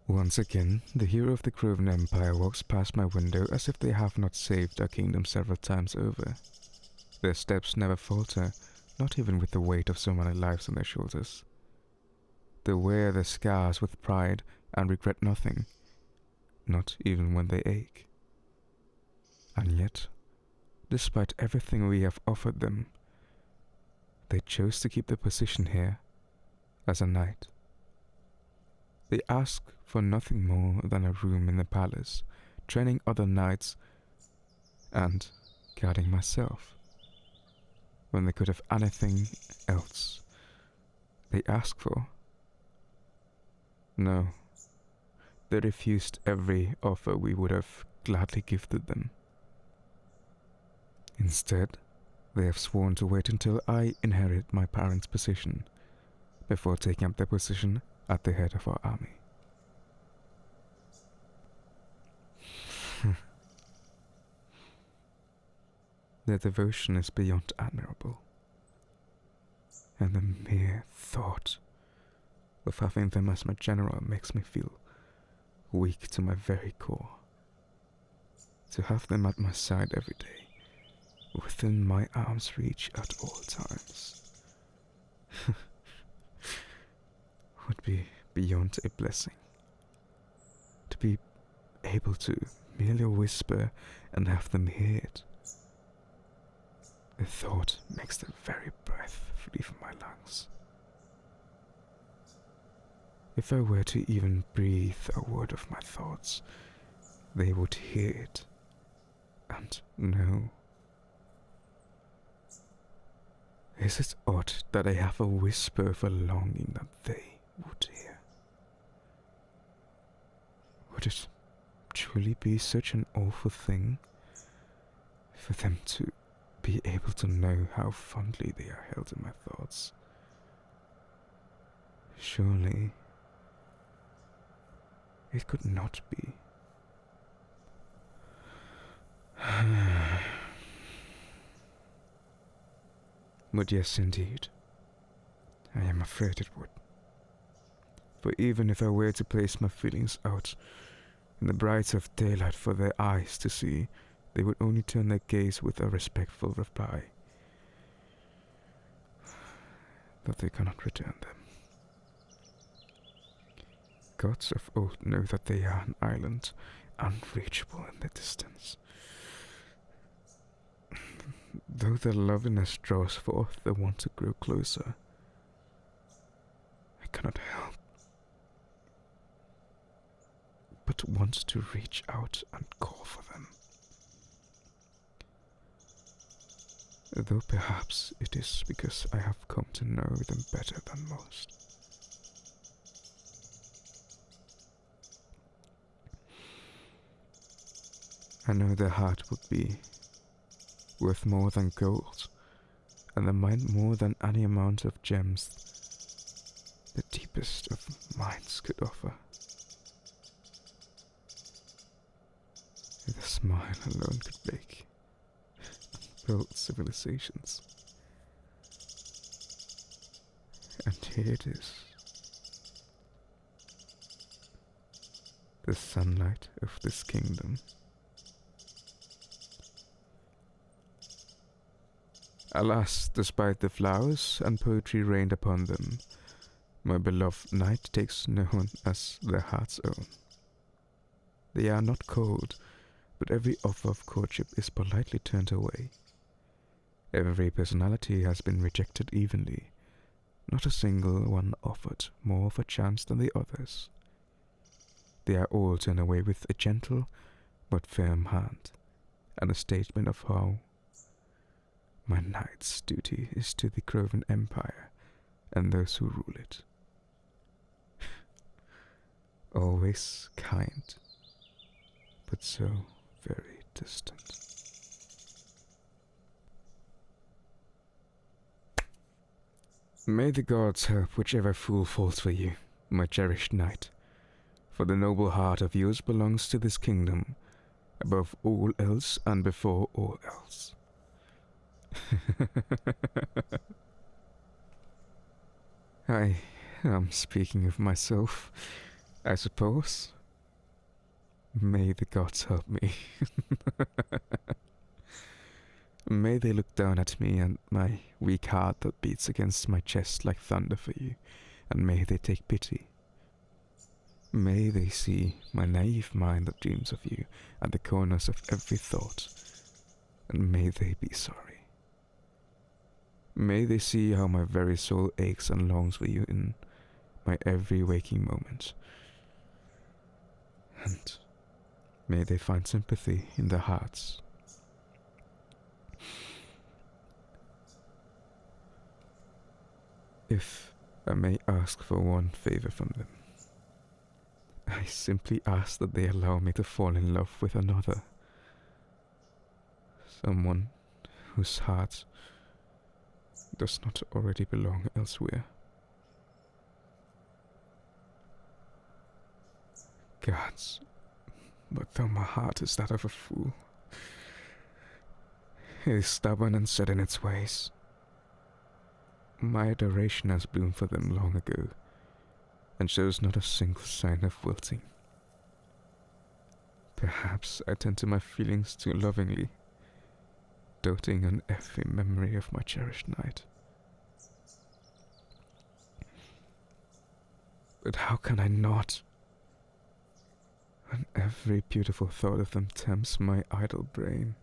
Once again, the hero of the Kroven Empire walks past my window as if they have not saved our kingdom several times over. Their steps never falter, not even with the weight of so many lives on their shoulders. They wear their scars with pride and regret nothing, not even when they ache. And yet, despite everything we have offered them, they chose to keep their position here as a knight. They ask for nothing more than a room in the palace, training other knights and guarding myself, when they could have anything else they ask for. No, they refused every offer we would have gladly gifted them. Instead, they have sworn to wait until I inherit my parents' position before taking up their position at the head of our army. Their devotion is beyond admirable, and the mere thought of having them as my general makes me feel weak to my very core. To have them at my side every day, within my arm's reach at all times, would be beyond a blessing. To be able to merely whisper and have them hear it. The thought makes the very breath flee from my lungs. If I were to even breathe a word of my thoughts, they would hear it and know. Is it odd that I have a whisper of a longing that they would hear? Would it truly be such an awful thing for them to be able to know how fondly they are held in my thoughts? Surely it could not be. But yes, indeed, I am afraid it would. For even if I were to place my feelings out in the bright of daylight for their eyes to see, they would only turn their gaze with a respectful reply that they cannot return them. Gods of old know that they are an island, unreachable in the distance. Though their loveliness draws forth the want to grow closer, I cannot help but want to reach out and call for them. Though perhaps it is because I have come to know them better than most. I know their heart would be worth more than gold, and their mind more than any amount of gems the deepest of minds could offer. The smile alone could break and build civilizations. And here it is. The sunlight of this kingdom. Alas, despite the flowers and poetry rained upon them, my beloved knight takes no one as their heart's own. They are not cold, but every offer of courtship is politely turned away. Every personality has been rejected evenly, not a single one offered more of a chance than the others. They are all turned away with a gentle but firm hand, and a statement of how my knight's duty is to the Kroven Empire and those who rule it. Always kind, but so very distant. May the gods help whichever fool falls for you, my cherished knight, for the noble heart of yours belongs to this kingdom, above all else and before all else. I am speaking of myself, I suppose. May the gods help me. May they look down at me and my weak heart that beats against my chest like thunder for you, and may they take pity. May they see my naive mind that dreams of you at the corners of every thought, and may they be sorry. May they see how my very soul aches and longs for you in my every waking moment. And may they find sympathy in their hearts. If I may ask for one favor from them, I simply ask that they allow me to fall in love with another. Someone whose heart does not already belong elsewhere. Gods, but though my heart is that of a fool, it is stubborn and set in its ways. My adoration has bloomed for them long ago, and shows not a single sign of wilting. Perhaps I tend to my feelings too lovingly, doting on every memory of my cherished night. But how can I not, when every beautiful thought of them tempts my idle brain?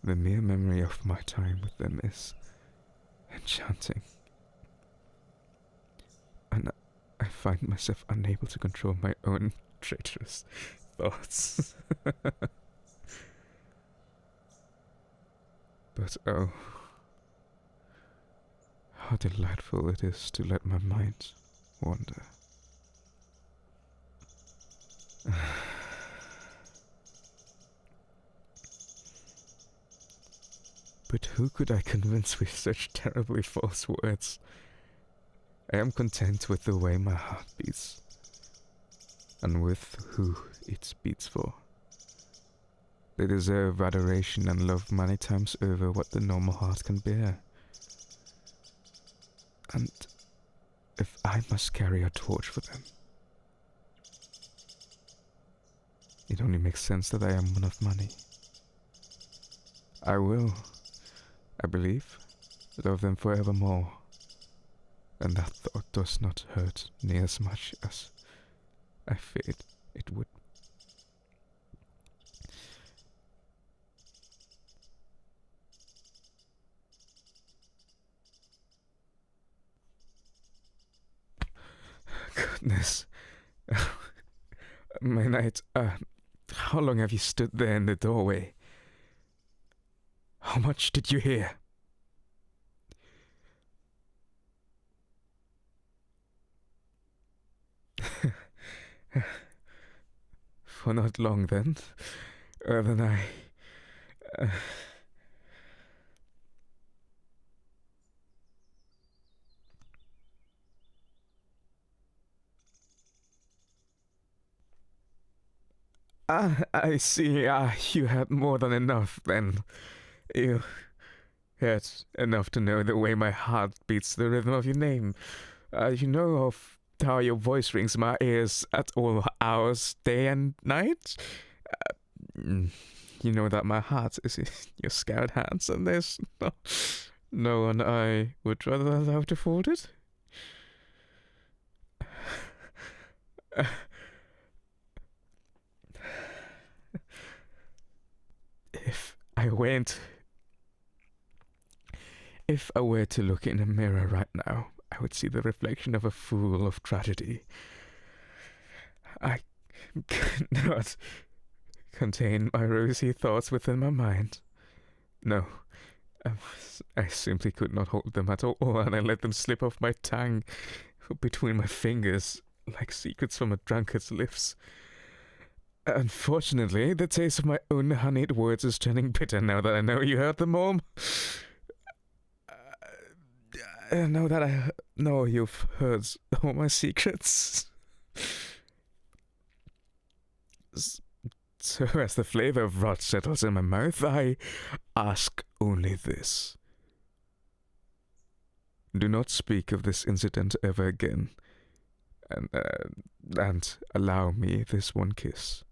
The mere memory of my time with them is enchanting, and I find myself unable to control my own traitorous thoughts. But oh, how delightful it is to let my mind wander. But who could I convince with such terribly false words? I am content with the way my heart beats, and with who it beats for. They deserve adoration and love many times over what the normal heart can bear. And if I must carry a torch for them, it only makes sense that I am one of many. I will, I believe, love them forevermore, and that thought does not hurt near as much as I feared it would. Goodness. My knight, how long have you stood there in the doorway? How much did you hear? For not long then, then I see, you had more than enough then. You had enough to know the way my heart beats the rhythm of your name. You know of how your voice rings in my ears at all hours, day and night? You know that my heart is in your scared hands, and there's no one I would rather allow to hold it? If I were to look in a mirror right now, I would see the reflection of a fool of tragedy. I could not contain my rosy thoughts within my mind. No, I simply could not hold them at all, and I let them slip off my tongue between my fingers like secrets from a drunkard's lips. Unfortunately, the taste of my own honeyed words is turning bitter now that I know you heard them all. Now that I know you've heard all my secrets. So as the flavor of rot settles in my mouth, I ask only this. Do not speak of this incident ever again, and allow me this one kiss.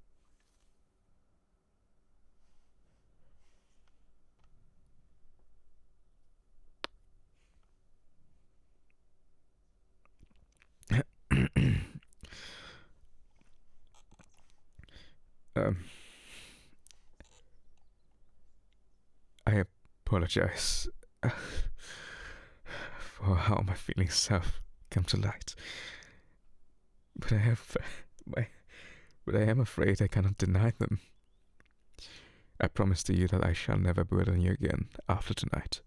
um, I apologize for how my feelings have come to light, but I am afraid I cannot deny them. I promise to you that I shall never burden you again after tonight,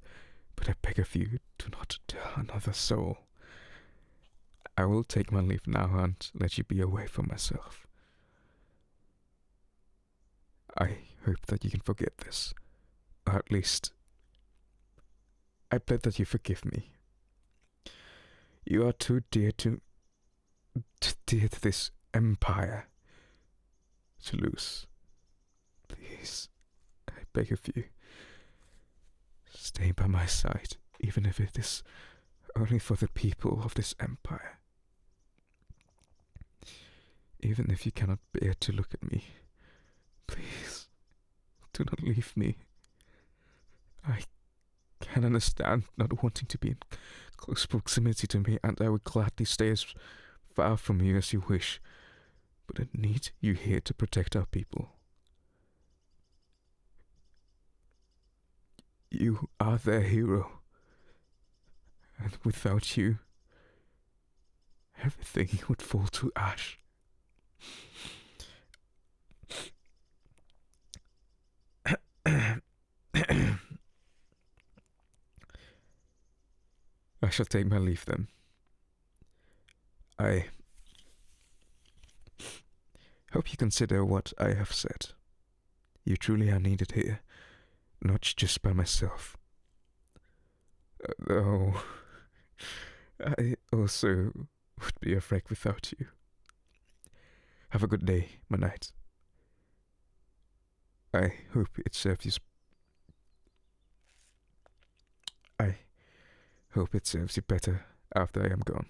but I beg of you, do not tell another soul. I will take my leave now and let you be away from myself. I hope that you can forget this, or at least I pledge that you forgive me. You are too dear to this empire to lose. Please, I beg of you, stay by my side, even if it is only for the people of this empire. Even if you cannot bear to look at me, please, do not leave me. I can understand not wanting to be in close proximity to me, and I would gladly stay as far from you as you wish, but I need you here to protect our people. You are their hero, and without you, everything would fall to ash. I shall take my leave then. I hope you consider what I have said. You truly are needed here, not just by myself. Though I also would be a wreck without you. Have a good day, my knight. I hope it serves you. I hope it serves you better after I am gone.